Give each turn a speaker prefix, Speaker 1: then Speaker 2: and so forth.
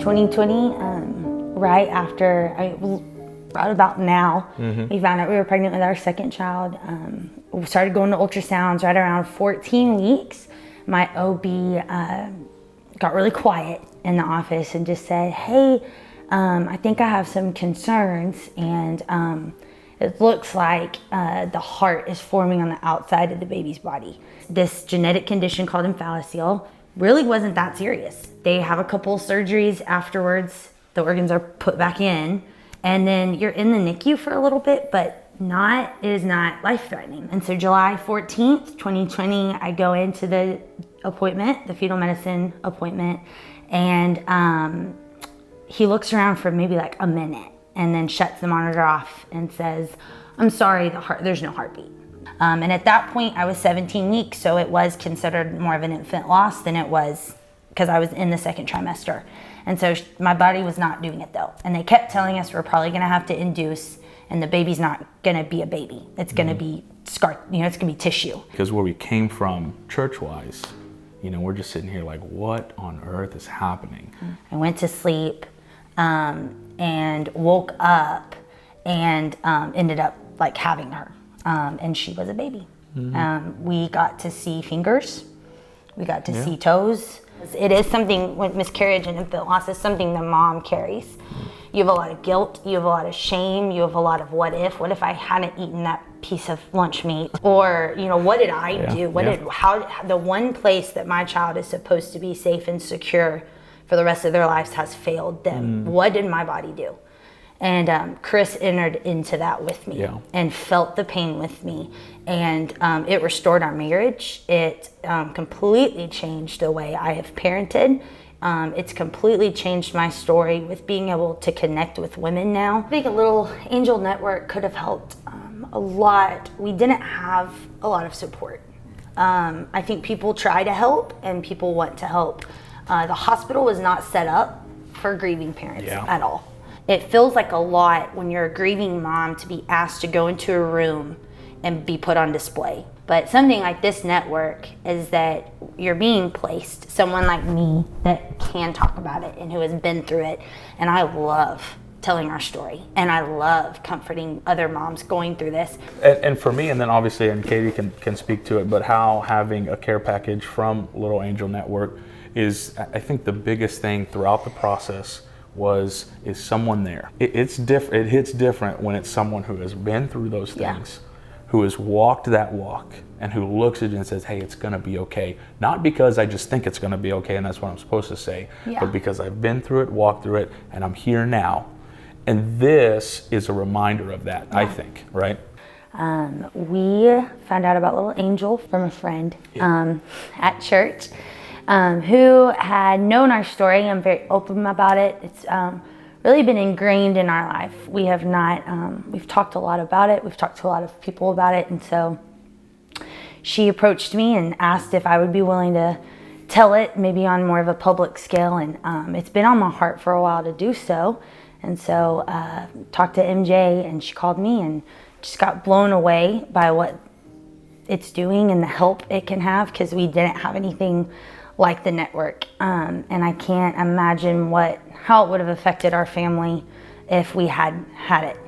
Speaker 1: 2020, right about now, we found out we were pregnant with our second child. We started going to ultrasounds right around 14 weeks. My OB got really quiet in the office and just said, hey, I think I have some concerns, and it looks like the heart is forming on the outside of the baby's body. This genetic condition called emphalocele really wasn't that serious. They have a couple surgeries afterwards, the organs are put back in, and then you're in the NICU for a little bit, but it is not life-threatening. And so July 14th, 2020, I go into the appointment, the fetal medicine appointment, and he looks around for maybe like a minute and then shuts the monitor off and says, I'm sorry, there's no heartbeat. And at that point, I was 17 weeks, so it was considered more of an infant loss than it was because I was in the second trimester. And so my body was not doing it though. And they kept telling us we're probably gonna have to induce, and the baby's not gonna be a baby. It's gonna be scar, it's gonna be tissue.
Speaker 2: Because where we came from church-wise, we're just sitting here like, what on earth is happening?
Speaker 1: I went to sleep and woke up and ended up like having her. And she was a baby. We got to see fingers. We got to see toes. It is something, with miscarriage and infant loss is something the mom carries. You have a lot of guilt, you have a lot of shame, you have a lot of what if I hadn't eaten that piece of lunch meat? Or, what did I do? How the one place that my child is supposed to be safe and secure for the rest of their lives has failed them. What did my body do? And Chris entered into that with me and felt the pain with me. And it restored our marriage. It completely changed the way I have parented. It's completely changed my story with being able to connect with women now. I think a little angel network could have helped a lot. We didn't have a lot of support. I think people try to help and people want to help. The hospital was not set up for grieving parents at all. It feels like a lot when you're a grieving mom to be asked to go into a room and be put on display. But something like this network is that you're being placed, someone like me that can talk about it and who has been through it. And I love telling our story, and I love comforting other moms going through this.
Speaker 2: And for me, and then obviously, and Katie can speak to it, but how having a care package from Little Angel Network is, I think, the biggest thing throughout the process is someone there. It hits different when it's someone who has been through those things, who has walked that walk, and who looks at it and says, hey, it's gonna be okay. Not because I just think it's gonna be okay and that's what I'm supposed to say, but because I've been through it, walked through it, and I'm here now. And this is a reminder of that, I think, right?
Speaker 1: We found out about Little Angel from a friend at church. Who had known our story. I'm very open about it. It's really been ingrained in our life. We have not, we've talked a lot about it. We've talked to a lot of people about it. And so she approached me and asked if I would be willing to tell it maybe on more of a public scale. And it's been on my heart for a while to do so. And so talked to MJ, and she called me and just got blown away by what it's doing and the help it can have, because we didn't have anything like the network, and I can't imagine how it would have affected our family if we had had it.